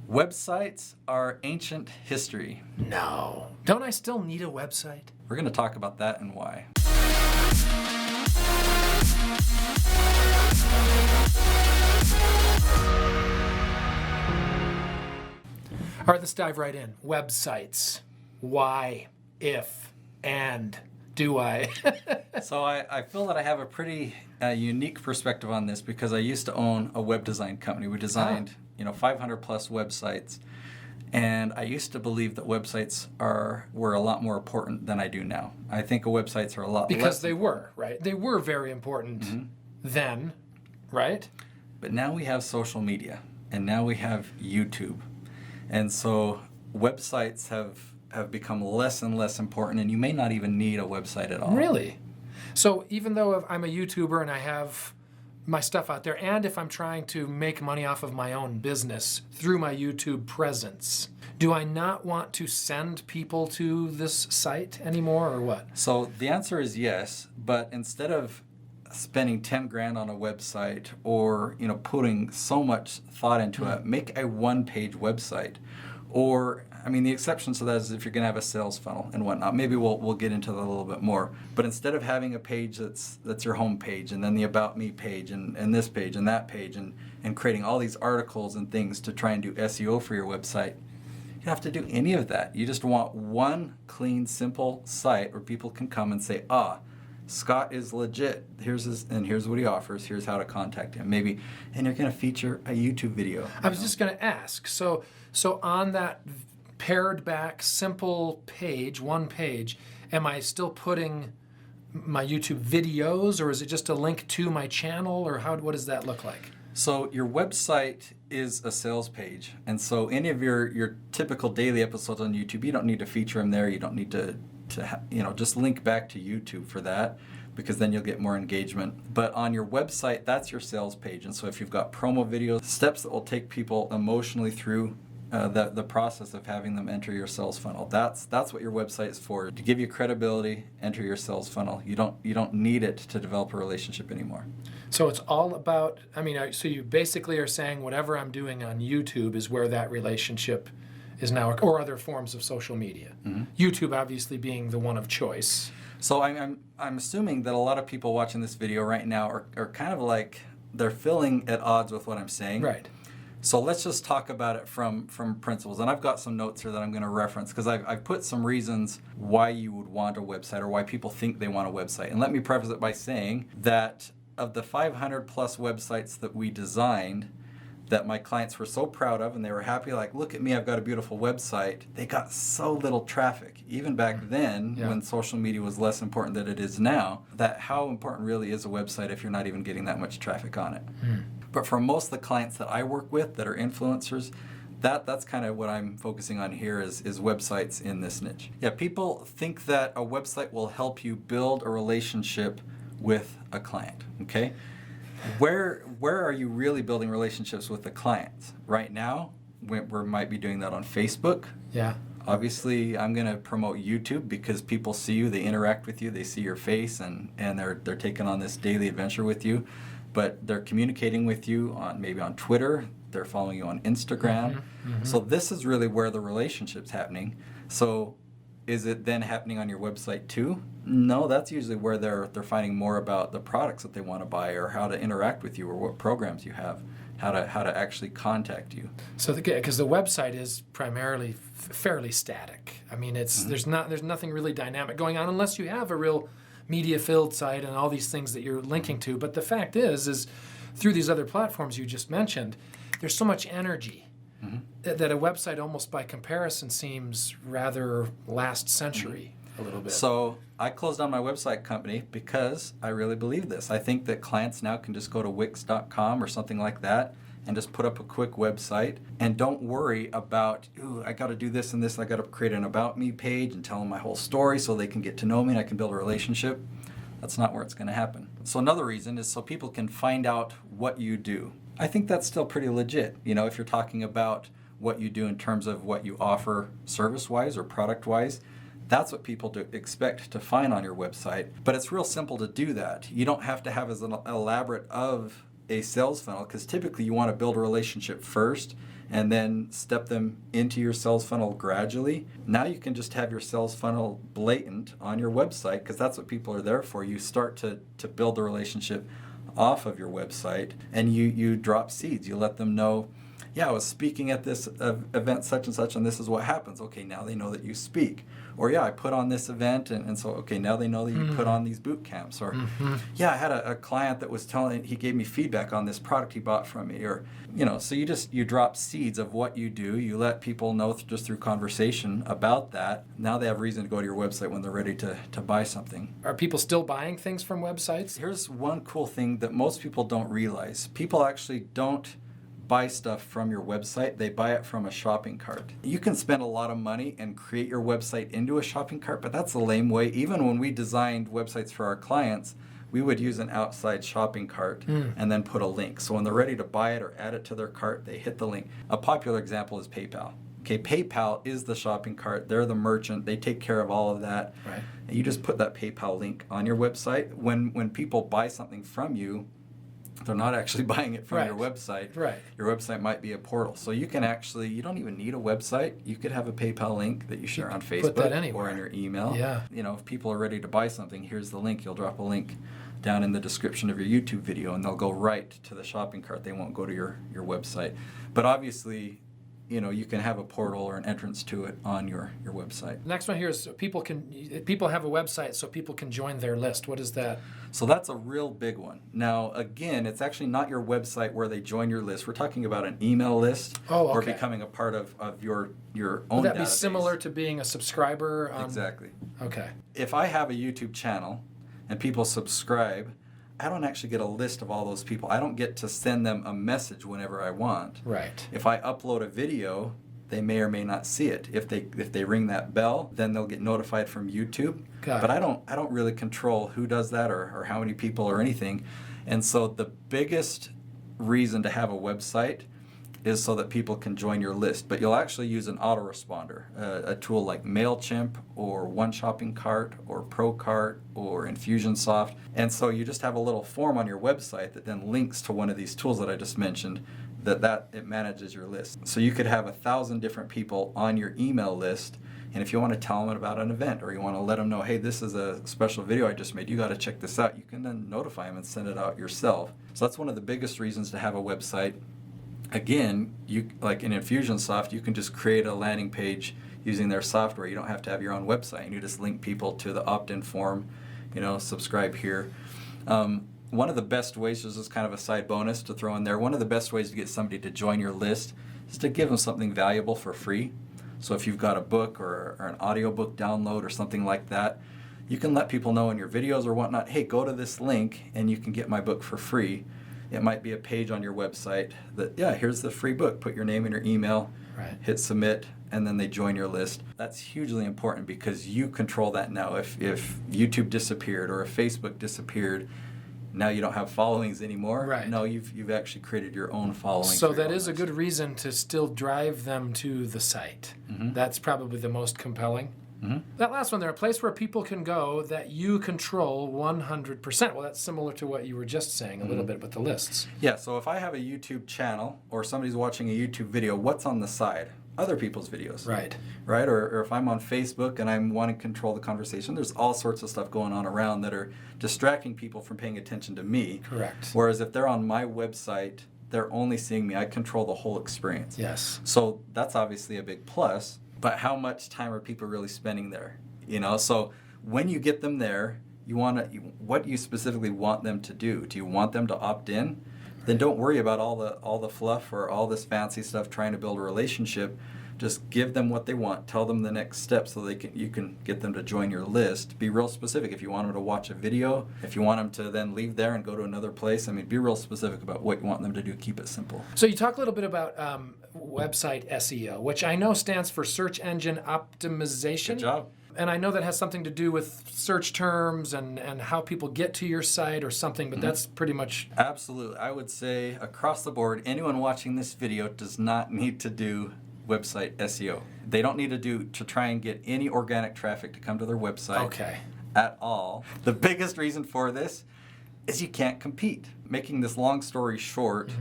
Websites are ancient history. No. Don't I still need a website? We're going to talk about that and why. All right, let's dive right in. Websites. Why, if, and do I? So I feel that I have a pretty unique perspective on this because I used to own a web design company. We designed 500 plus websites, and I used to believe that websites were a lot more important than I do now. I think websites are a lot because less they were, right? They were very important then, right? But now we have social media, and now we have YouTube. And so websites have become less and less important, and you may not even need a website at all. Really? So even though I'm a YouTuber and I have my stuff out there, and if I'm trying to make money off of my own business through my YouTube presence, do I not want to send people to this site anymore, or what? So the answer is yes, but instead of spending 10 grand on a website or putting so much thought into it, make a one-page website. Or the exceptions to that is if you're going to have a sales funnel and whatnot. Maybe we'll get into that a little bit more. But instead of having a page that's your home page, and then the About Me page, and this page and that page, and creating all these articles and things to try and do SEO for your website, you don't have to do any of that. You just want one clean, simple site where people can come and say, Scott is legit. Here's what he offers. Here's how to contact him. Maybe, and you're going to feature a YouTube video. I was just going to ask. So on that pared back, simple page, one page, am I still putting my YouTube videos, or is it just a link to my channel, or what does that look like? So your website is a sales page, and so any of your typical daily episodes on YouTube, you don't need to feature them there. You don't need to just link back to YouTube for that, because then you'll get more engagement. But on your website, that's your sales page. And so if you've got promo videos, steps that will take people emotionally through the process of having them enter your sales funnel, that's what your website is for, to give you credibility, enter your sales funnel. You don't need it to develop a relationship anymore. So it's all about, so you basically are saying whatever I'm doing on YouTube is where that relationship is now, or other forms of social media. Mm-hmm. YouTube obviously being the one of choice. So I'm assuming that a lot of people watching this video right now are kind of like, they're feeling at odds with what I'm saying. Right. So let's just talk about it from principles. And I've got some notes here that I'm going to reference, because I've put some reasons why you would want a website, or why people think they want a website. And let me preface it by saying that of the 500 plus websites that we designed, that my clients were so proud of, and they were happy, like, look at me, I've got a beautiful website, they got so little traffic. Even back then, when social media was less important than it is now, that how important really is a website if you're not even getting that much traffic on it. But for most of the clients that I work with that are influencers, that's kind of what I'm focusing on here is websites in this niche. Yeah, people think that a website will help you build a relationship with a client, okay? Where are you really building relationships with the clients? Right now, we might be doing that on Facebook. Yeah. Obviously, I'm going to promote YouTube because people see you, they interact with you, they see your face, and they're taking on this daily adventure with you. But they're communicating with you maybe on Twitter, they're following you on Instagram. Mm-hmm. So this is really where the relationship's happening. So is it then happening on your website too? No, that's usually where they're finding more about the products that they want to buy, or how to interact with you, or what programs you have, how to actually contact you. So because the website is primarily fairly static. There's nothing really dynamic going on unless you have a real media-filled site and all these things that you're linking to. But the fact is through these other platforms you just mentioned, there's so much energy. Mm-hmm. That a website almost by comparison seems rather last century a little bit. So I closed down my website company because I really believe this. I think that clients now can just go to Wix.com or something like that and just put up a quick website, and don't worry about, I got to do this and this, I got to create an About Me page and tell them my whole story so they can get to know me and I can build a relationship. That's not where it's going to happen. So another reason is so people can find out what you do. I think that's still pretty legit. If you're talking about what you do in terms of what you offer service-wise or product-wise, that's what people expect to find on your website. But it's real simple to do that. You don't have to have as elaborate of a sales funnel, because typically you want to build a relationship first and then step them into your sales funnel gradually. Now you can just have your sales funnel blatant on your website, because that's what people are there for. You start to build the relationship off of your website, and you drop seeds. You let them know, yeah, I was speaking at this event such and such, and this is what happens. Okay, now they know that you speak. Or yeah, I put on this event, and so okay, now they know that you put on these boot camps. Or yeah, I had a client that was he gave me feedback on this product he bought from me. Or so you drop seeds of what you do. You let people know just through conversation about that. Now they have reason to go to your website when they're ready to buy something. Are people still buying things from websites? Here's one cool thing that most people don't realize. People actually don't buy stuff from your website. They buy it from a shopping cart. You can spend a lot of money and create your website into a shopping cart, but that's a lame way. Even when we designed websites for our clients, we would use an outside shopping cart and then put a link. So when they're ready to buy it or add it to their cart, they hit the link. A popular example is PayPal. Okay, PayPal is the shopping cart. They're the merchant. They take care of all of that. Right. And you just put that PayPal link on your website. When people buy something from you, they're not actually buying it from your website. Right. Your website might be a portal. So you can actually, you don't even need a website. You could have a PayPal link that you share on Facebook or in your email. Yeah. If people are ready to buy something, here's the link. You'll drop a link down in the description of your YouTube video, and they'll go right to the shopping cart. They won't go to your website. But obviously, you can have a portal or an entrance to it on your website. Next one here is people have a website so people can join their list. What is that? So that's a real big one. Now, again, it's actually not your website where they join your list. We're talking about an email list or becoming a part of your own Would that database. be similar to being a subscriber? Exactly. Okay. If I have a YouTube channel and people subscribe, I don't actually get a list of all those people. I don't get to send them a message whenever I want. Right. If I upload a video, they may or may not see it. If they ring that bell, then they'll get notified from YouTube. But I don't really control who does that or how many people or anything. And so the biggest reason to have a website is so that people can join your list. But you'll actually use an autoresponder, a tool like MailChimp or One Shopping Cart or ProCart or Infusionsoft. And so you just have a little form on your website that then links to one of these tools that I just mentioned, that it manages your list. So you could have 1,000 different people on your email list, and if you want to tell them about an event or you want to let them know, hey, this is a special video I just made, you got to check this out, you can then notify them and send it out yourself. So that's one of the biggest reasons to have a website. Again, like in Infusionsoft, you can just create a landing page using their software. You don't have to have your own website, and you just link people to the opt-in form, subscribe here. One of the best ways, this is kind of a side bonus to throw in there, one of the best ways to get somebody to join your list is to give them something valuable for free. So if you've got a book or an audiobook download or something like that, you can let people know in your videos or whatnot, hey, go to this link and you can get my book for free. It might be a page on your website that, here's the free book. Put your name and your email, hit submit, and then they join your list. That's hugely important because you control that now. If YouTube disappeared or if Facebook disappeared, now you don't have followings anymore. Right. No, you've actually created your own following. So that is a good reason to still drive them to the site. Mm-hmm. That's probably the most compelling. Mm-hmm. That last one there, a place where people can go that you control 100%. Well, that's similar to what you were just saying a little bit with the lists. Yeah, so if I have a YouTube channel or somebody's watching a YouTube video, what's on the side? Other people's videos. Right? Or if I'm on Facebook and I'm wanting to control the conversation, there's all sorts of stuff going on around that are distracting people from paying attention to me. Correct. Whereas if they're on my website, they're only seeing me. I control the whole experience. Yes. So that's obviously a big plus. But how much time are people really spending there? So when you get them there, what do you specifically want them to do? Do you want them to opt in? Then don't worry about all the fluff or all this fancy stuff trying to build a relationship. Just give them what they want. Tell them the next step so you can get them to join your list. Be real specific. If you want them to watch a video, if you want them to then leave there and go to another place, be real specific about what you want them to do. Keep it simple. So you talk a little bit about website SEO, which I know stands for search engine optimization. Good job. And I know that has something to do with search terms and how people get to your site or something, but that's pretty much... Absolutely. I would say across the board, anyone watching this video does not need to do website SEO. They don't need to try and get any organic traffic to come to their website at all. The biggest reason for this is you can't compete. Making this long story short,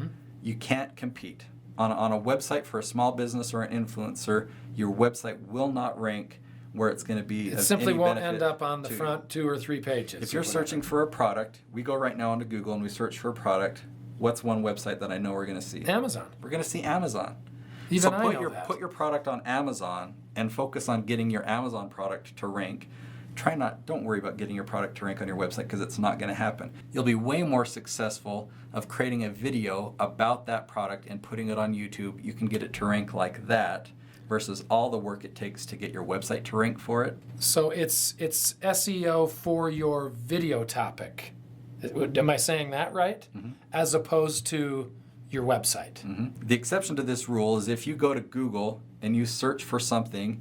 you can't compete. on a website for a small business or an influencer, your website will not rank where it's going to be. It simply won't end up on the front 2 or 3 pages. If you're searching for a product, we go right now onto Google and we search for a product. What's one website that I know we're going to see? Amazon. We're going to see Amazon. Even so I know that. Put your product on Amazon and focus on getting your Amazon product to rank. Don't worry about getting your product to rank on your website because it's not going to happen. You'll be way more successful of creating a video about that product and putting it on YouTube. You can get it to rank like that versus all the work it takes to get your website to rank for it. So it's SEO for your video topic. Am I saying that right? Mm-hmm. As opposed to your website. Mm-hmm. The exception to this rule is if you go to Google and you search for something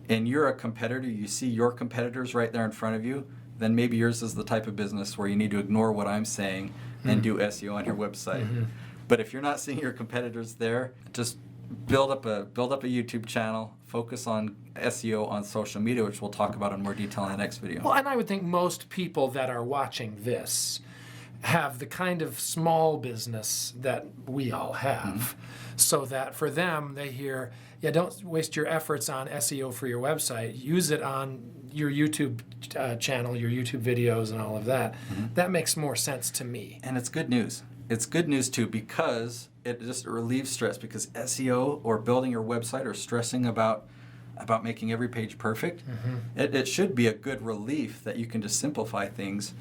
and you're a competitor, you see your competitors right there in front of you, then maybe yours is the type of business where you need to ignore what I'm saying and do SEO on your website. Mm-hmm. But if you're not seeing your competitors there, just build up a YouTube channel, focus on SEO on social media, which we'll talk about in more detail in the next video. Well, and I would think most people that are watching this have the kind of small business that we all have, so that for them, they hear, yeah, don't waste your efforts on SEO for your website. Use it on your YouTube channel, your YouTube videos, and all of that. Mm-hmm. That makes more sense to me. And it's good news. It's good news, too, because it just relieves stress, because SEO or building your website or stressing about making every page perfect, it should be a good relief that you can just simplify things.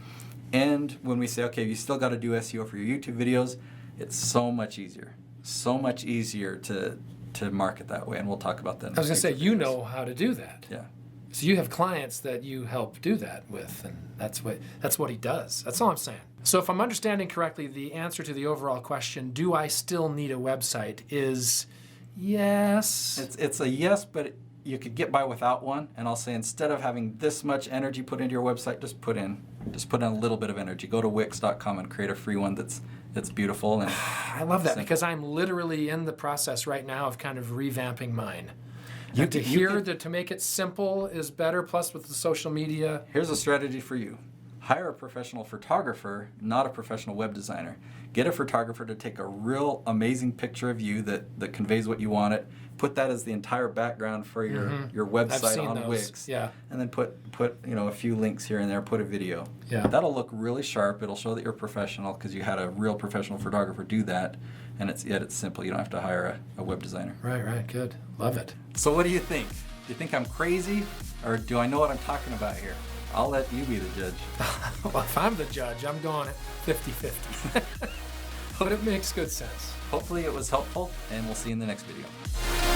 And when we say, okay, you still got to do SEO for your YouTube videos, it's so much easier to market that way, and we'll talk about that. I was going to say, you know how to do that. Yeah. So you have clients that you help do that with, and that's what he does. That's all I'm saying. So if I'm understanding correctly, the answer to the overall question, do I still need a website, is yes. It's a yes, but you could get by without one. And I'll say, instead of having this much energy put into your website, just put in a little bit of energy. Go to Wix.com and create a free one that's beautiful. And I love that, because I'm literally in the process right now of kind of revamping mine. To make it simple is better, plus with the social media. Here's a strategy for you. Hire a professional photographer, not a professional web designer. Get a photographer to take a real amazing picture of you that conveys what you want it. Put that as the entire background for your website on Wix. Yeah. And then put a few links here and there, put a video. Yeah. That'll look really sharp. It'll show that you're professional because you had a real professional photographer do that. And it's simple. You don't have to hire a web designer. Right, good. Love it. So what do you think? Do you think I'm crazy, or do I know what I'm talking about here? I'll let you be the judge. Well, if I'm the judge, I'm going at 50-50. But it makes good sense. Hopefully it was helpful, and we'll see you in the next video.